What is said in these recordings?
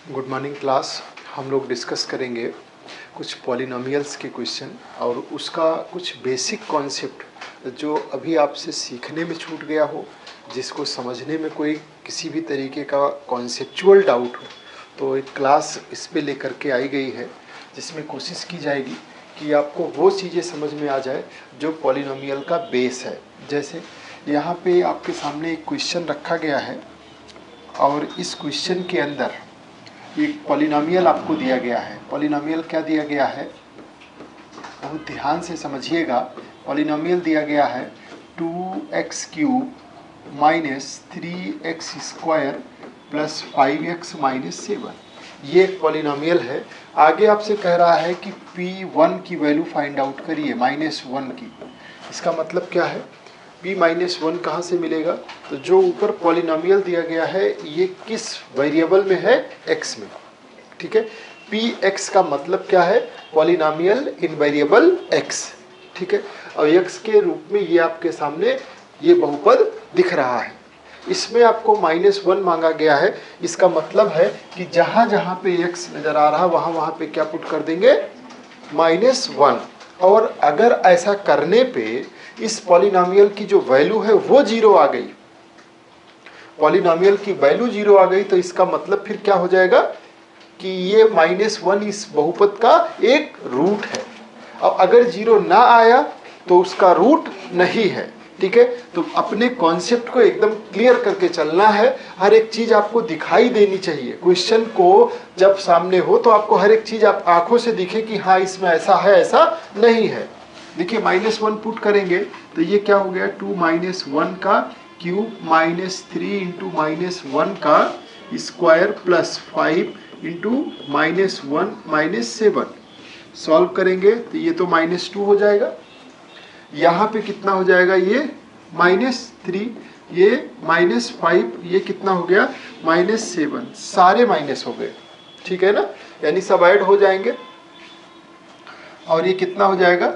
Good morning class. हम लोग discuss करेंगे कुछ पॉलिनोमियल्स के क्वेश्चन और उसका कुछ बेसिक कॉन्सेप्ट जो अभी आपसे सीखने में छूट गया हो, जिसको समझने में कोई किसी भी तरीके का कॉन्सेप्चुअल डाउट हो, तो एक क्लास इस पे लेकर के आई गई है जिसमें कोशिश की जाएगी कि आपको वो चीज़ें समझ में आ जाए जो पॉलिनोमियल का बेस है। जैसे यहाँ पे आपके सामने एक क्वेश्चन रखा गया है और इस क्वेश्चन के अंदर एक पॉलिनोमियल आपको दिया गया है। पॉलिनोमियल क्या दिया गया है, बहुत ध्यान से समझिएगा। पॉलिनोमियल दिया गया है 2x³ minus 3x² plus 5x minus 7। ये एक पॉलिनोमियल है। आगे आपसे कह रहा है कि p1 की वैल्यू फाइंड आउट करिए, -1 की। इसका मतलब क्या है, p-1 कहाँ से मिलेगा? तो जो ऊपर पॉलिनोमियल दिया गया है ये किस वेरिएबल में है? x में। ठीक है, px का मतलब क्या है? पॉलिनोमियल इन वेरिएबल x। ठीक है, और x के रूप में ये आपके सामने ये बहुपद दिख रहा है। इसमें आपको -1 मांगा गया है। इसका मतलब है कि जहाँ जहाँ पे x नज़र आ रहा वहाँ वहाँ पे क्या पुट कर देंगे? -1। और अगर ऐसा करने पे इस पॉलिनोमियल की जो वैल्यू है वो 0 आ गई, पॉलिनोमियल की वैल्यू 0 आ गई, तो इसका मतलब फिर क्या हो जाएगा कि ये -1 इस बहुपद का एक रूट है। अब अगर 0 ना आया तो उसका रूट नहीं है। ठीक है, तो अपने कॉन्सेप्ट को एकदम क्लियर करके चलना है। हर एक चीज आपको दिखाई देनी चाहिए। क्वेश्चन को जब सामने हो तो आपको हर एक चीज आप आंखों से दिखे कि हाँ इसमें ऐसा है, ऐसा नहीं है। देखिए -1 पुट करेंगे तो ये क्या हो गया, 2 - 1 का क्यूब माइनस 3 इंटू -1 का स्क्वायर प्लस 5 इंटू -1 -7। सॉल्व करेंगे तो ये तो -2 हो जाएगा। यहाँ पे कितना हो जाएगा, ये -3, ये -5, ये कितना हो गया -7। सारे माइनस हो गए। ठीक है ना, यानी सब ऐड हो जाएंगे और ये कितना हो जाएगा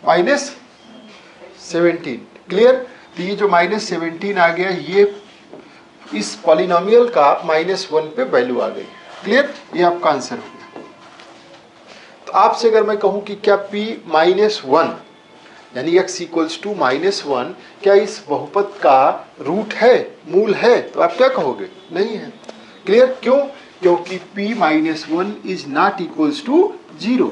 -17। क्लियर? तो ये जो -17 आ गया, ये इस पॉलिनोमियल का -1 पे वैल्यू आ गई। क्लियर? ये आपका आंसर हो गया। तो आपसे अगर मैं कहूं कि क्या p-1 यानी x = -1 क्या इस बहुपद का रूट है, मूल है, तो आप क्या कहोगे? नहीं है। क्लियर? क्यों? क्योंकि p-1 is not equals to 0।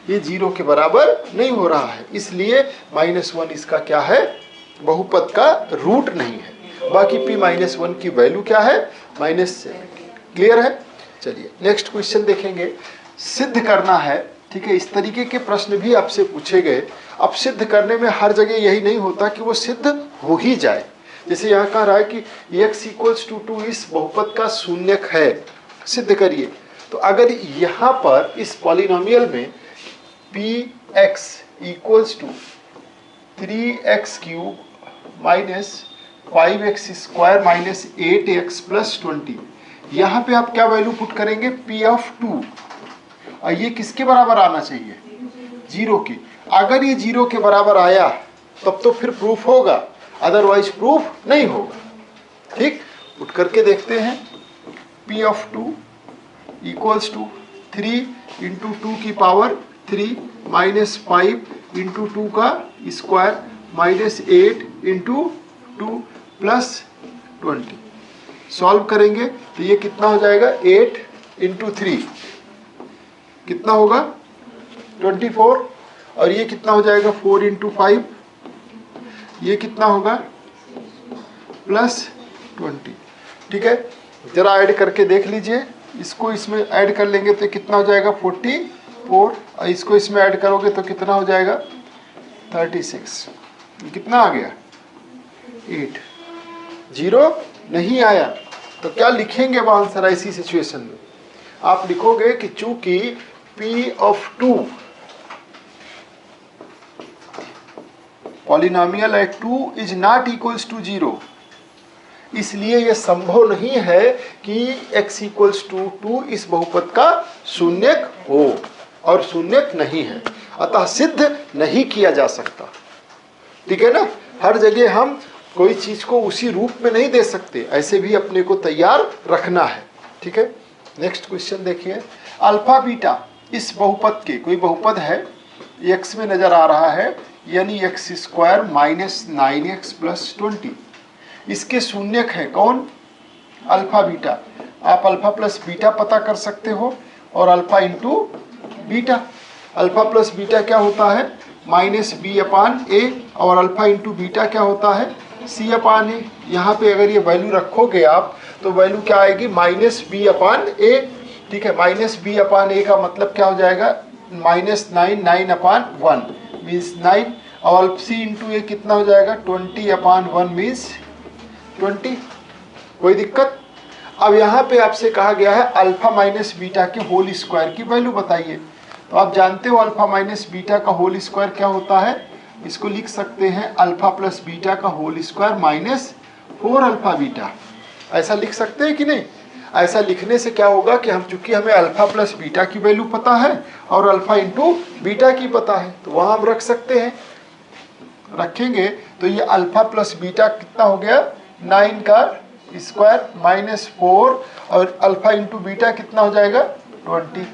ये 0 के बराबर नहीं हो रहा है, इसलिए -1 इसका क्या है, बहुपद का रूट नहीं है। बाकी p-1 की वैल्यू क्या है, -7। क्लियर है? चलिए नेक्स्ट क्वेश्चन देखेंगे। सिद्ध करना है। ठीक है, इस तरीके के प्रश्न भी आपसे पूछे गए। अब सिद्ध करने में हर जगह यही नहीं होता कि वो सिद्ध हो ही जाए। जैसे यहाँ कह रहा है कि x = 2 इस बहुपद का शून्यक है, सिद्ध करिए। तो अगर यहाँ पर इस पॉलिनोमियल में px = 3x³ minus 5x² minus 8x plus 20, यहाँ पे आप क्या वैल्यू पुट करेंगे? p(2). और ये किसके बराबर आना चाहिए? 0 की। अगर ये 0 के बराबर आया तब तो फिर प्रूफ होगा, अदरवाइज प्रूफ नहीं होगा। ठीक, उठ करके देखते हैं। p(2) = 3 इंटू 2 की पावर 3 माइनस 5 इंटू 2 का square minus 8 into 2 plus 20। Solve करेंगे तो ये कितना हो जाएगा, 8 इंटू 3 कितना होगा, 24। और ये कितना हो जाएगा, 4 इंटू 5, ये कितना होगा, प्लस 20। ठीक है, जरा ऐड करके देख लीजिए। इसको इसमें ऐड कर लेंगे तो कितना हो जाएगा, 44। और इसको इसमें ऐड करोगे तो कितना हो जाएगा, 36। ये कितना आ गया, 8। 0 नहीं आया तो क्या लिखेंगे वो आंसर? ऐसी सिचुएशन में आप लिखोगे कि चूंकि p(2) polynomial at 2 is not equals to 0, इसलिए यह संभव नहीं है कि x = 2 इस बहुपद का शून्यक हो, और शून्यक नहीं है, अतः सिद्ध नहीं किया जा सकता। ठीक है ना, हर जगह हम कोई चीज को उसी रूप में नहीं दे सकते, ऐसे भी अपने को तैयार रखना है। ठीक है, नेक्स्ट क्वेश्चन देखिए, अल्फा बीटा इस बहुपद के, कोई बहुपद है x में नजर आ रहा है, यानी x square minus 9x plus 20, इसके शून्यक है कौन? Alpha beta. आप अल्फा प्लस बीटा पता कर सकते हो, और alpha into beta, alpha plus beta क्या होता है? माइनस बी अपान ए, और अल्फा इंटू बीटा क्या होता है? सी अपान ए। यहाँ पे अगर ये वैल्यू रखोगे आप तो वैल्यू क्या आएगी? माइनस बी अपान ए। ठीक है, माइनस बी अपान ए का मतलब क्या हो जाएगा? माइनस 9 अपान 1 मीन्स 9, और सी इंटू ए कितना हो जाएगा? 20 अपान 1 मीन्स 20। कोई दिक्कत? अब यहाँ पे आपसे कहा गया है अल्फा माइनस बीटा के होल स्क्वायर की वैल्यू बताइए। तो आप जानते हो अल्फा माइनस बीटा का होल स्क्वायर क्या होता है? इसको लिख सकते हैं अल्फा प्लस बीटा का whole square minus 4 alpha beta. ऐसा लिख सकते हैं कि नहीं? ऐसा लिखने से क्या होगा कि हम, चूंकि हमें अल्फा प्लस बीटा की वैल्यू पता है और अल्फा इंटू बीटा की पता है, तो वहां हम रख सकते हैं। रखेंगे तो ये अल्फा प्लस बीटा कितना हो गया? 9 का स्क्वायर माइनस 4, और अल्फा इंटू बीटा कितना हो जाएगा? 20।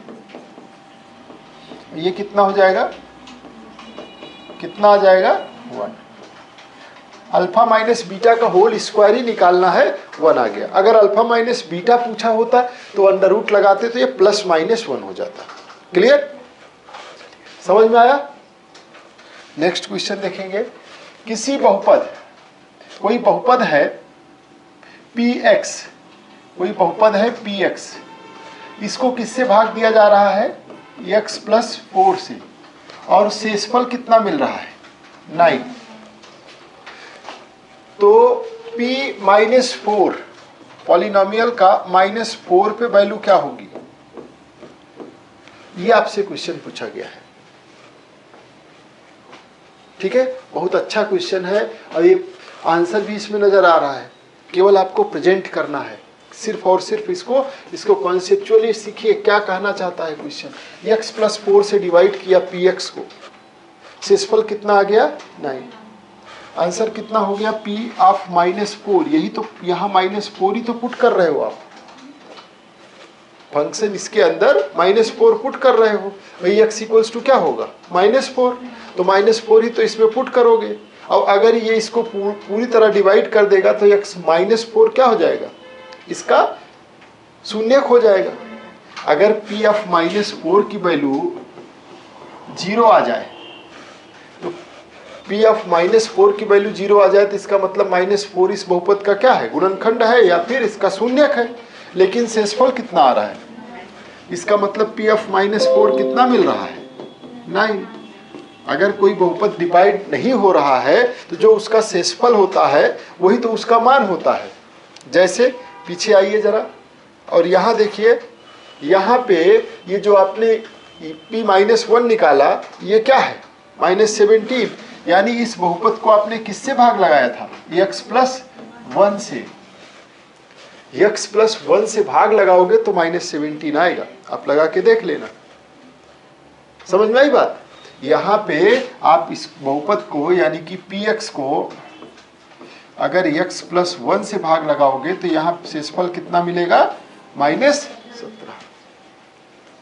ये कितना हो जाएगा? कितना आ जाएगा? 1। अल्फा माइनस बीटा का होल स्क्वायर ही निकालना है, 1 आ गया। अगर अल्फा माइनस बीटा पूछा होता तो अंडर रूट लगाते तो ये प्लस माइनस 1 हो जाता। क्लियर? समझ में आया? नेक्स्ट क्वेश्चन देखेंगे, किसी बहुपद, कोई बहुपद है px, कोई बहुपद है px, इसको किससे भाग दिया जा रहा है? x प्लस 4 से, और शेषफल कितना मिल रहा है? 9। तो p माइनस 4, पॉलिनोमियल का माइनस 4 पे वैल्यू क्या होगी? ये आपसे क्वेश्चन पूछा गया है। ठीक है, बहुत अच्छा क्वेश्चन है, और ये आंसर भी इसमें नजर आ रहा है। केवल आपको प्रेजेंट करना है, सिर्फ और सिर्फ इसको कॉन्सेप्चुअली सीखिए, क्या कहना चाहता है क्वेश्चन। x प्लस 4 से डिवाइड किया px को, शेषफल कितना आ गया? 9। आंसर कितना हो गया? p of minus 4। यही तो यहाँ माइनस 4 ही तो पुट कर रहे हो आप, फंक्शन इसके अंदर माइनस 4 पुट कर रहे हो। वही x इक्वल्स टू क्या होगा? माइनस 4। तो माइनस 4 ही तो इसमें पुट करोगे। और अगर ये इसको पूरी तरह डिवाइड कर देगा तो x माइनस 4 क्या हो जाएगा? इसका शून्यक हो जाएगा। अगर p ऑफ माइनस 4 की वैल्यू 0 आ जाए, तो p ऑफ माइनस 4 की वैल्यू 0 आ जाए तो इसका मतलब माइनस 4 इस बहुपद का क्या है? गुणनखंड है, या फिर इसका शून्यक है। लेकिन शेषफल कितना आ रहा है? इसका मतलब p ऑफ माइनस 4 कितना मिल रहा है? 9। अगर कोई बहुपद डिवाइड नहीं हो रहा है तो जो उसका शेषफल होता है वही तो उसका मान होता है। जैसे पीछे आइए जरा, और यहाँ देखिए, यहाँ पे ये जो आपने p माइनस 1 निकाला, ये क्या है? माइनस 17। यानी इस बहुपद को आपने किससे भाग लगाया था? x प्लस 1 से। x प्लस 1 से भाग लगाओगे तो माइनस 17 आएगा। आप लगा के देख लेना। समझ में आई बात? यहाँ पे आप इस बहुपद को, यानी कि px को अगर x प्लस 1 से भाग लगाओगे तो यहाँ शेषफल कितना मिलेगा? माइनस 17।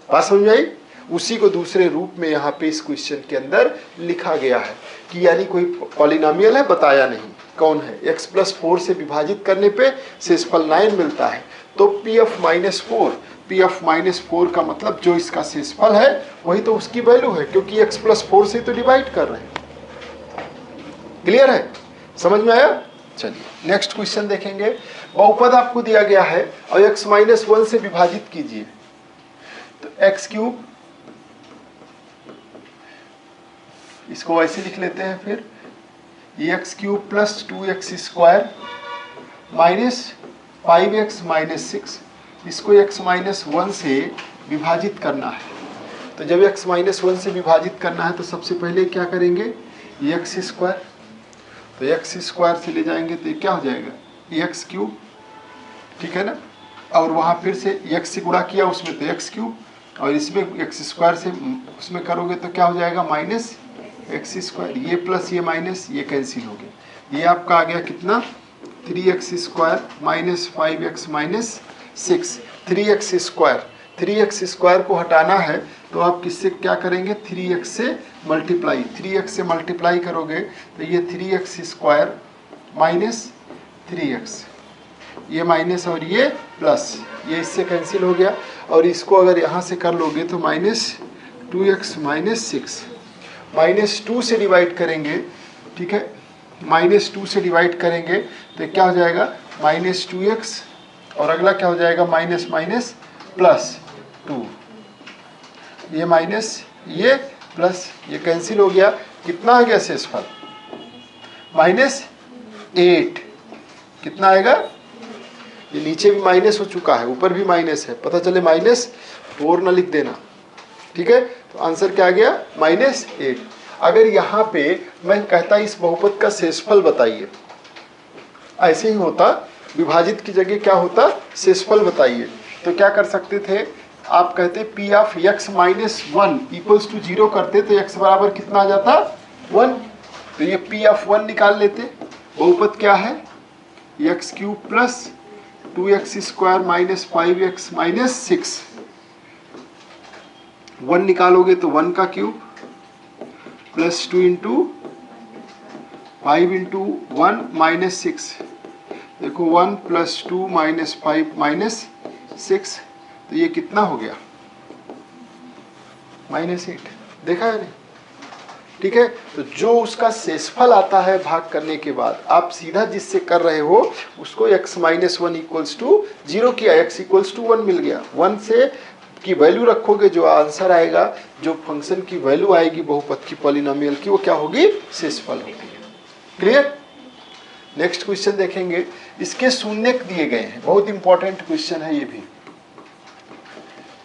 बात समझ में आई? उसी को दूसरे रूप में यहाँ पे इस क्वेश्चन के अंदर लिखा गया है कि यानी कोई पॉलिनोमियल है, बताया नहीं कौन है। x प्लस 4 से विभाजित करने पे शेषफल 9 मिलता है। तो p ऑफ माइनस 4 का मतलब जो इसका शेषफल है वही तो उसकी वैल्यू है, क्योंकि x प्लस 4 से तो डिवाइड कर रहे हैं। क्लियर है? समझ में आया? चलिए नेक्स्ट क्वेश्चन देखेंगे। बहुपद आपको दिया गया है और x माइनस 1 से विभाजित कीजिए, तो x क्यूब, इसको ऐसे लिख लेते हैं, फिर x cube plus 2x square minus 5x minus 6, इसको x माइनस 1 से विभाजित करना है। तो जब x माइनस 1 से विभाजित करना है तो सबसे पहले क्या करेंगे? x स्क्वायर, तो x स्क्वायर से ले जाएंगे तो ये क्या हो जाएगा? एक्स क्यूब, ठीक है ना। और वहाँ फिर से x से गुणा किया उसमें तो x क्यूब, और इसमें x स्क्वायर से उसमें करोगे तो क्या हो जाएगा? Minus x square. ये प्लस ये माइनस ये कैंसिल हो गया। ये आपका आ गया कितना? 3x square minus 5x minus 6। 3x square, 3x square को हटाना है तो आप किससे क्या करेंगे, 3x से मल्टीप्लाई, 3x से मल्टीप्लाई करोगे तो ये 3x स्क्वायर माइनस 3x, ये माइनस और ये प्लस, ये इससे कैंसिल हो गया। और इसको अगर यहाँ से कर लोगे तो -2x माइनस 6, -2 से डिवाइड करेंगे, ठीक है, -2 से डिवाइड करेंगे तो क्या हो जाएगा -2x, और अगला क्या हो जाएगा माइनस माइनस प्लस 2, ये माइनस ये प्लस ये कैंसिल हो गया। कितना आ गया शेषफल -8, कितना आएगा, ये नीचे भी माइनस हो चुका है, ऊपर भी माइनस है, पता चले -4 न लिख देना, ठीक है। तो आंसर क्या आ गया -8। अगर यहाँ पे मैं कहता इस बहुपद का शेषफल बताइए, ऐसे ही होता, विभाजित की जगह क्या होता शेषफल बताइए, तो क्या कर सकते थे आप, कहते P of x minus 1 equals to 0 करते तो x बराबर कितना आ जाता 1, तो ये P ऑफ 1 निकाल लेते। बहुपद क्या है x cube plus 2x square minus 5x minus 6, 1 निकालोगे तो 1 का cube plus 2 into 5 into 1 minus 6, देखो 1 प्लस 2 माइनस 5 माइनस 6, तो ये कितना हो गया -8, देखा है नहीं, ठीक है। तो जो उसका शेषफल आता है भाग करने के बाद, आप सीधा जिससे कर रहे हो उसको x माइनस 1 इक्वल्स टू 0 किया, x इक्वल्स टू 1 मिल गया, 1 से की वैल्यू रखोगे, जो आंसर आएगा, जो फंक्शन की वैल्यू आएगी बहुपद की पॉलिनोमियल की, वो क्या होगी शेषफल होगी। क्लियर। नेक्स्ट क्वेश्चन देखेंगे, इसके शून्यक दिए गए हैं, बहुत इंपॉर्टेंट क्वेश्चन है ये भी।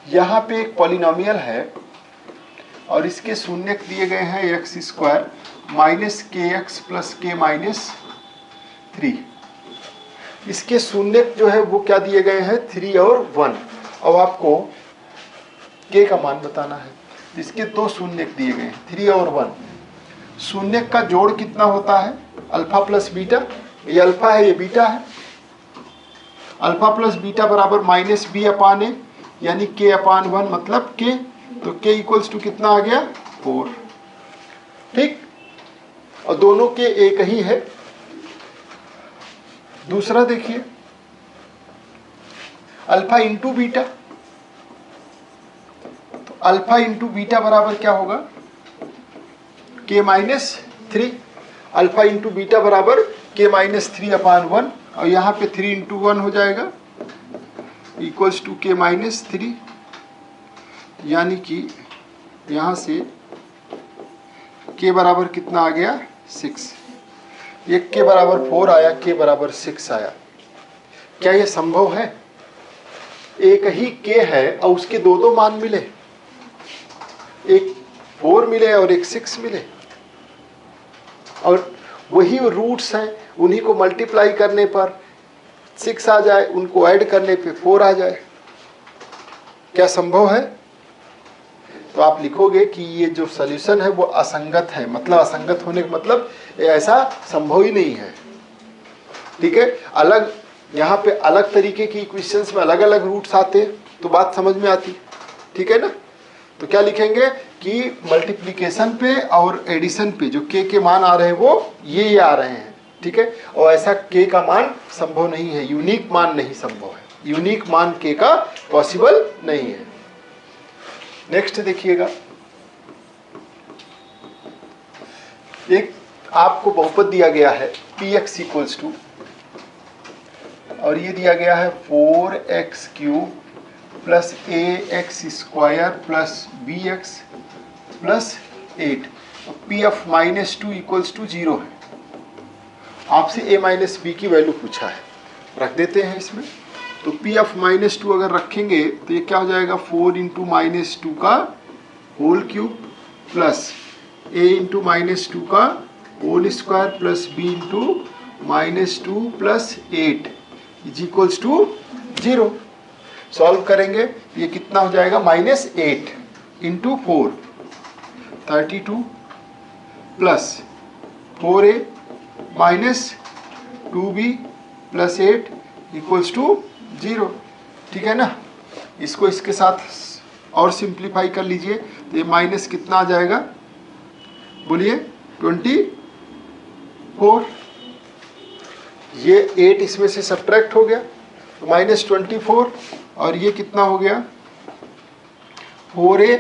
यहाँ पे एक पॉलिनोमियल है और इसके शून्यक दिए गए हैं एक्स स्क्वायर माइनस के एक्स प्लस के माइनस 3। इसके शून्यक जो है वो क्या दिए गए हैं 3 और 1। अब आपको के का मान बताना है, इसके दो शून्यक दिए गए हैं 3 और 1। शून्यक का जोड़ कितना होता है अल्फा प्लस बीटा, ये अल्फा है ये बीटा है, अल्फा प्लस बीटा बराबर -b/a यानी k/1 मतलब k, तो k इक्वल्स टू कितना आ गया 4, ठीक। और दोनों के एक ही है। दूसरा देखिए अल्फा इंटू बीटा, तो अल्फा इंटू बीटा बराबर क्या होगा k-3, अल्फा इंटू बीटा बराबर k-3/1, और यहाँ पे 3 इंटू 1 हो जाएगा इक्वल्स टू k-3, यानी कि यहाँ से k बराबर कितना आ गया 6, एक k बराबर 4 आया, k बराबर 6 आया। क्या ये संभव है? एक ही k है और उसके दो मान मिले, एक 4 मिले और एक 6 मिले, और वही रूट्स हैं, उन्हीं को मल्टीप्लाई करने पर 6 आ जाए, उनको ऐड करने पे 4 आ जाए। क्या संभव है? तो आप लिखोगे कि ये जो सॉल्यूशन है वो असंगत है, मतलब असंगत होने का मतलब ऐसा संभव ही नहीं है, ठीक है। अलग यहाँ पे अलग तरीके की इक्वेशंस में अलग अलग रूट्स आते तो बात समझ में आती, ठीक है ना। तो क्या लिखेंगे कि मल्टीप्लिकेशन पे और एडिशन पे जो के मान आ रहे हैं वो ये आ रहे हैं, ठीक है। और ऐसा के का मान संभव नहीं है, यूनिक मान नहीं संभव है, यूनिक मान के का पॉसिबल नहीं है। नेक्स्ट देखिएगा, एक आपको बहुपद दिया गया है px इक्वल्स टू, और ये दिया गया है 4x³ plus ax² plus bx plus 8, p of -2 equals to 0 है। आपसे a माइनस बी की वैल्यू पूछा है, रख देते हैं इसमें। तो p ऑफ -2 अगर रखेंगे तो ये क्या हो जाएगा 4 इंटू -2 का whole cube plus a into -2 का whole square plus b into -2 plus 8 is equals to 0। Solve करेंगे ये कितना हो जाएगा -8 into 4 32 plus 4a minus 2b plus 8 equals to 0, ठीक है ना। इसको इसके साथ और सिंप्लीफाई कर लीजिए तो ये माइनस कितना आ जाएगा, बोलिए 24। ये 8 इसमें से सब्ट्रैक्ट हो गया तो माइनस 24, और ये कितना हो गया 4a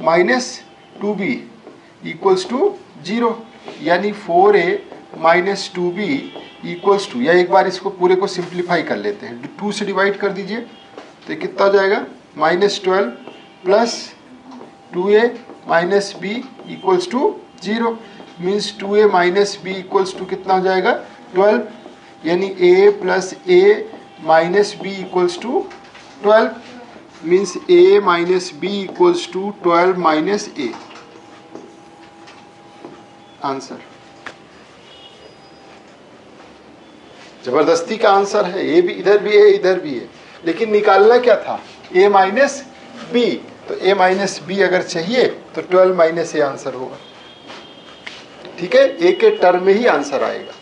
minus 2b equals to 0, यानी 4a minus 2b equals to, या एक बार इसको पूरे को सिंप्लीफाई कर लेते हैं, 2 से डिवाइड कर दीजिए तो ये कितना हो जाएगा minus 12 plus 2a minus b equals to 0, means 2a minus b equals to कितना हो जाएगा 12, यानी a plus a minus b equals to 12, means a minus b equals to 12 minus a। Answer जबरदस्ती का आंसर है, ये भी इधर भी है इधर भी है, लेकिन निकालना क्या था a माइनस b, तो a माइनस b अगर चाहिए तो 12 माइनस a आंसर होगा। ठीक है, a के टर्म में ही आंसर आएगा,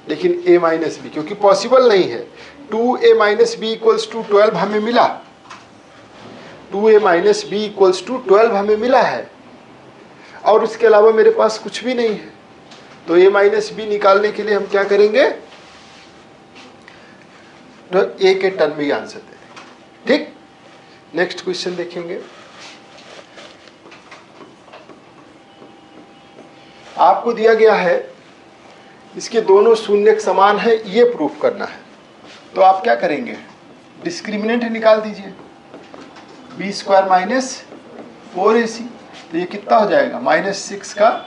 लेकिन a माइनस b क्योंकि पॉसिबल नहीं है। 2a minus b equals to 12 हमें मिला, 2a minus b equals to 12 हमें मिला है, और उसके अलावा मेरे पास कुछ भी नहीं है, तो a माइनस b निकालने के लिए हम क्या करेंगे, तो a के टर्म में ही आंसर दे देंगे। ठीक, नेक्स्ट क्वेश्चन देखेंगे। आपको दिया गया है इसके दोनों शून्य समान है, ये प्रूफ करना है, तो आप क्या करेंगे, डिस्क्रिमिनेंट निकाल दीजिए, बी स्क्वायर माइनस 4ac, तो ये कितना हो जाएगा माइनस 6 का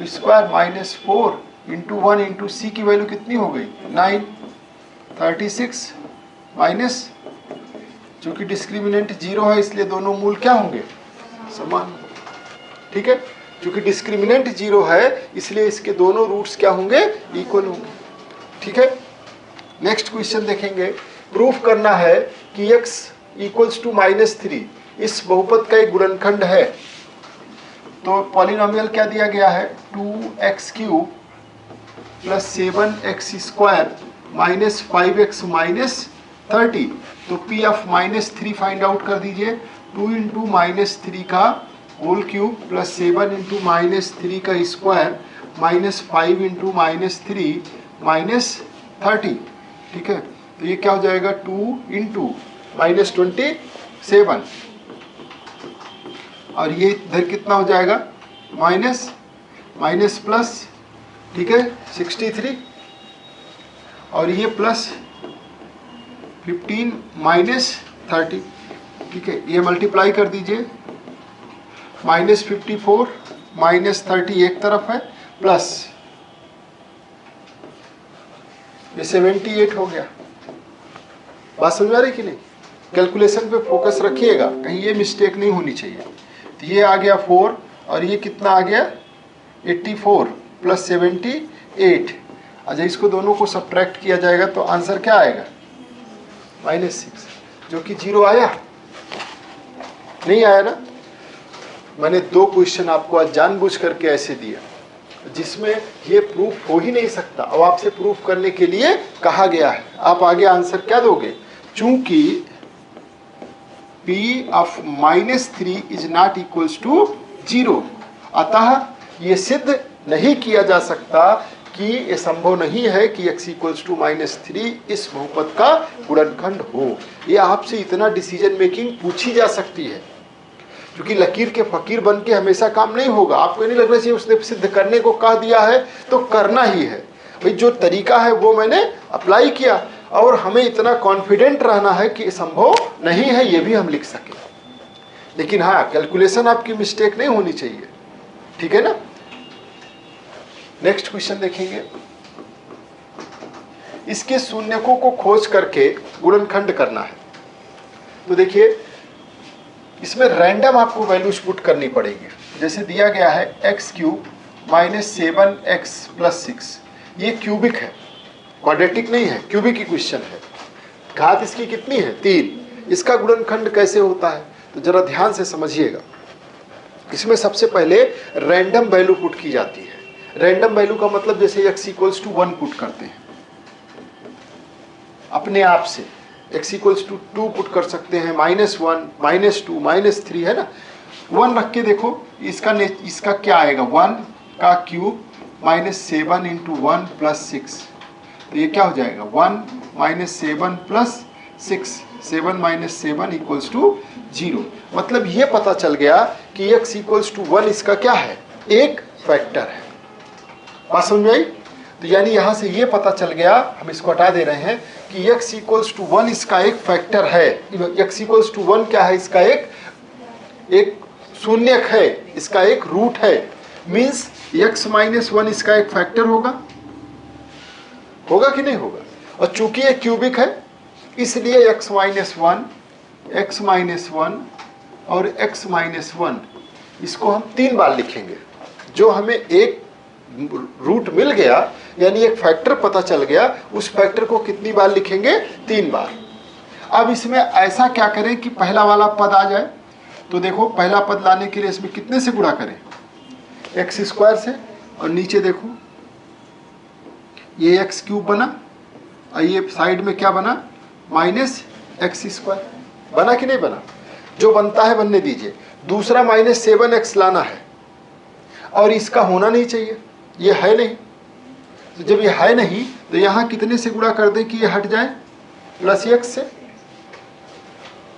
स्क्वायर माइनस 4 इंटू 1 इंटू सी की वैल्यू कितनी हो गई 9, 36 माइनस, चूंकि डिस्क्रिमिनेंट 0 है इसलिए दोनों मूल क्या होंगे समान। ठीक है, चूंकि डिस्क्रिमिनेंट 0 है इसलिए इसके दोनों रूट्स क्या होंगे इक्वल होंगे। ठीक है, नेक्स्ट क्वेश्चन देखेंगे। प्रूफ करना है कि x इक्वल्स टू -3 इस बहुपद का एक गुणनखंड है, तो पॉलिनोमियल क्या दिया गया है 2x³ plus 7x² minus 5x minus 30, तो p ऑफ -3 फाइंड आउट कर दीजिए, 2 इंटू -3 का होल क्यूब प्लस 7 इंटू -3 का स्क्वायर माइनस 5 इंटू -3 माइनस 30। ठीक है, तो ये क्या हो जाएगा 2 इंटू -27, और ये इधर कितना हो जाएगा माइनस माइनस प्लस, ठीक है 63, और ये प्लस 15 माइनस 30। ठीक है, ये मल्टीप्लाई कर दीजिए, -54 -30 एक तरफ है, प्लस ये 78 हो गया। बात समझ आ रही कि नहीं, कैलकुलेशन पे फोकस रखिएगा, कहीं ये मिस्टेक नहीं होनी चाहिए। तो ये आ गया 4, और ये कितना आ गया 84 प्लस 78। अच्छा, इसको दोनों को सब्ट्रैक्ट किया जाएगा तो आंसर क्या आएगा -6, जो कि 0 आया नहीं आया ना। मैंने 2 क्वेश्चन आपको आज जानबूझ करके ऐसे दिया जिसमें ये प्रूफ हो ही नहीं सकता, अब आपसे प्रूफ करने के लिए कहा गया है। आप आगे आंसर क्या दोगे, चूंकि p of -3 is not equals to 0, अतः ये सिद्ध नहीं किया जा सकता कि ये संभव नहीं है कि x इक्वल्स टू -3 इस बहुपद का गुणनखंड हो। ये आपसे इतना डिसीजन मेकिंग पूछी जा सकती है, क्योंकि लकीर के फकीर बन के हमेशा काम नहीं होगा। आपको नहीं लगना चाहिए उसने सिद्ध करने को कह दिया है तो करना ही है, भाई जो तरीका है वो मैंने अप्लाई किया, और हमें इतना कॉन्फिडेंट रहना है कि संभव नहीं है ये भी हम लिख सकें। लेकिन हाँ, कैलकुलेशन आपकी मिस्टेक नहीं होनी चाहिए। ठीक है ना, नेक्स्ट क्वेश्चन देखेंगे। इसके शून्यकों को खोज करके गुणनखंड करना है। तो देखिए, इसमें रैंडम आपको वैल्यूज पुट करनी पड़ेगी। जैसे दिया गया है x³ माइनस 7x प्लस 6, ये क्यूबिक है, क्वाड्रेटिक नहीं है, क्यूबिक इक्वेशन है। घात इसकी कितनी है 3, इसका गुणनखंड कैसे होता है तो जरा ध्यान से समझिएगा। इसमें सबसे पहले रैंडम वैल्यू पुट की जाती है। रैंडम वैल्यू का मतलब जैसे x = 1 पुट करते हैं अपने आप से, x इक्वल्स टू 2 पुट कर सकते हैं, -1, -2, -3 है ना। 1 रख के देखो इसका क्या आएगा, 1 का क्यूब -7 इंटू 1 प्लस 6, तो ये क्या हो जाएगा 1 - 7 प्लस 6, 7 - 7 इक्वल्स टू 0। मतलब ये पता चल गया कि x इक्वल्स टू 1 इसका क्या है, एक फैक्टर है। बात समझ में आई? तो यानी यहाँ से ये पता चल गया, हम इसको हटा दे रहे हैं कि x इक्वल्स टू 1 इसका एक फैक्टर है। x इक्वल्स टू 1 क्या है, इसका एक शून्यक है, इसका एक रूट है। मीन्स x - 1 इसका एक फैक्टर होगा कि नहीं होगा। और चूंकि ये क्यूबिक है इसलिए x - 1 और x - 1 इसको हम 3 बार लिखेंगे। जो हमें एक रूट मिल गया यानी एक फैक्टर पता चल गया, उस फैक्टर को कितनी बार लिखेंगे, 3 बार। अब इसमें ऐसा क्या करें कि पहला वाला पद आ जाए। तो देखो पहला पद लाने के लिए इसमें कितने से गुणा करें, x² से, और नीचे देखो ये x³ बना और ये साइड में क्या बना, -x²। बना कि नहीं बना? जो बनता है बनने दीजिए। दूसरा -7x लाना है और इसका होना नहीं चाहिए, ये है नहीं। तो जब ये है नहीं तो यहाँ कितने से गुणा कर दें कि ये हट जाए, +x से।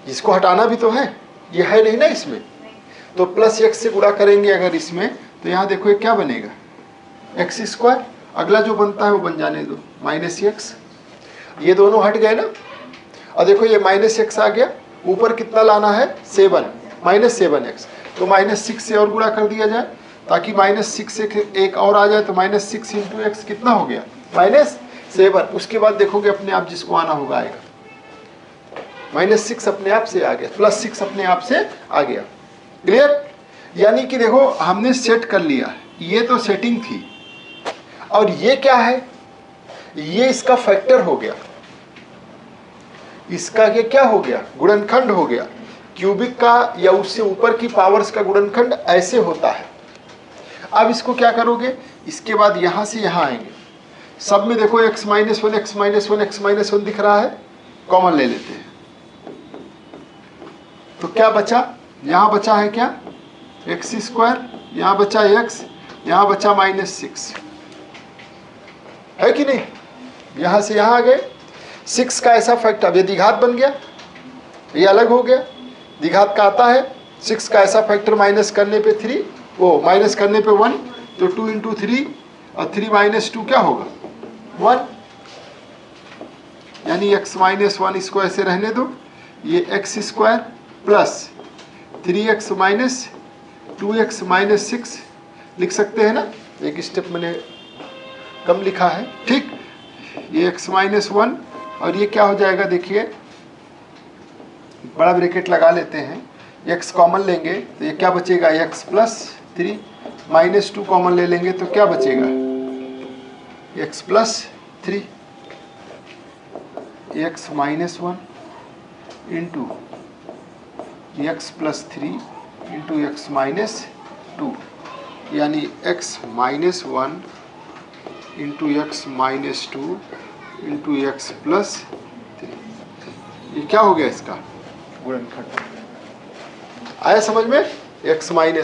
इसको हटाना भी तो है, ये है नहीं ना इसमें, तो +x से गुणा करेंगे अगर इसमें, तो यहाँ देखो ये क्या बनेगा, x²। अगला जो बनता है वो बन जाने दो, -x। ये दोनों हट गए ना। और देखो ये -x आ गया, ऊपर कितना लाना है, 7, -7x। तो -6 से और गुणा कर दिया जाए ताकि -6 से एक और आ जाए, तो -6 इंटू x कितना हो गया, -7। उसके बाद देखोगे अपने आप जिसको आना होगा आएगा, -6 अपने आप से आ गया, +6 अपने आप से आ गया। क्लियर? यानी कि देखो हमने सेट कर लिया, ये तो सेटिंग थी। और ये क्या है, ये इसका फैक्टर हो गया, इसका ये क्या हो गया, गुणनखंड हो गया। क्यूबिक का या उससे ऊपर की पावर्स का गुणनखंड ऐसे होता है। अब इसको क्या करोगे, इसके बाद यहां से यहां आएंगे, सब में देखो x - 1 x - 1 x - 1 दिख रहा है, कॉमन ले लेते हैं। तो क्या बचा, यहां बचा है क्या, x², यहां बचा x, यहां बचा -6, है कि नहीं। यहां से यहां आ गए, 6 का ऐसा फैक्टर, अब ये द्विघात बन गया, ये अलग हो गया। द्विघात का आता है 6 का ऐसा फैक्टर माइनस करने पे 3, वो माइनस करने पे 1, तो 2 इंटू 3 और 3 - 2 क्या होगा, 1। यानी x - 1 इसको ऐसे रहने दो, ये x² प्लस 3x - 2x - 6 लिख सकते हैं ना। एक स्टेप मैंने कम लिखा है, ठीक। ये x - 1 और ये क्या हो जाएगा, देखिए बड़ा ब्रैकेट लगा लेते हैं, x कॉमन लेंगे तो ये क्या बचेगा, x + 3, -2 कॉमन ले लेंगे तो क्या बचेगा, x + 3, x - 1 into x + 3 into x - 2, यानी x - 1 into x - 2 into x + 3। ये क्या हो गया, इसका गुणनखंड। आया समझ में, x - 1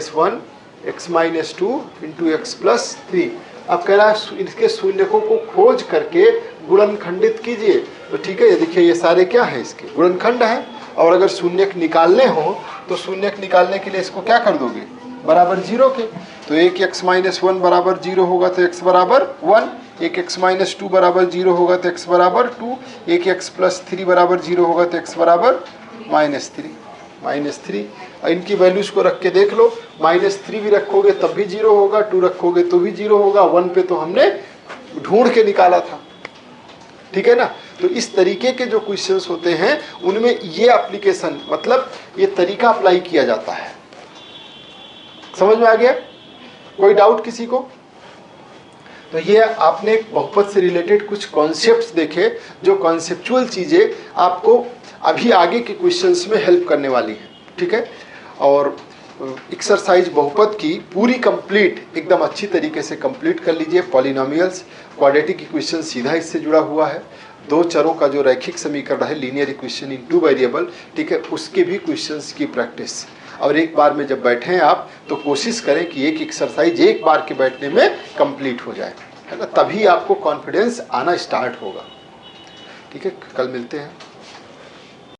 x - 2 इंटू x + 3। अब कह रहा है इसके शून्यकों को खोज करके गुणनखंडित कीजिए। तो ठीक है, ये देखिए ये सारे क्या है, इसके गुणनखंड है। और अगर शून्यक निकालने हो तो शून्यक निकालने के लिए इसको क्या कर दोगे, बराबर 0 के। तो एक x - 1 बराबर 0 होगा तो x बराबर 1, एक x - 2 बराबर 0 होगा तो x बराबर 2, एक x + 3 बराबर 0 होगा तो x बराबर -3। और इनकी वैल्यूज को रख के देख लो, -3 भी रखोगे तब भी 0 होगा, 2 रखोगे तो भी 0 होगा, 1 पे तो हमने ढूंढ के निकाला था, ठीक है ना। तो इस तरीके के जो क्वेश्चंस होते हैं उनमें ये एप्लीकेशन, मतलब ये तरीका अप्लाई किया जाता है। समझ में आ गया, कोई डाउट किसी को? तो ये आपने बहुपद से रिलेटेड कुछ कॉन्सेप्ट्स देखे, जो कॉन्सेप्चुअल चीज़ें आपको अभी आगे के क्वेश्चंस में हेल्प करने वाली हैं, ठीक है। और एक्सरसाइज बहुपद की पूरी कंप्लीट, एकदम अच्छी तरीके से कंप्लीट कर लीजिए। पॉलिनोमियल्स, क्वाड्रेटिक इक्वेशन सीधा इससे जुड़ा हुआ है। दो चरों का जो रैखिक समीकरण है, linear equation in two variable, ठीक है, उसके भी क्वेश्चंस की प्रैक्टिस। और एक बार में जब बैठें आप तो कोशिश करें कि एक एक्सरसाइज एक बार के बैठने में कंप्लीट हो जाए, है ना, तभी आपको कॉन्फिडेंस आना स्टार्ट होगा। ठीक है, कल मिलते हैं।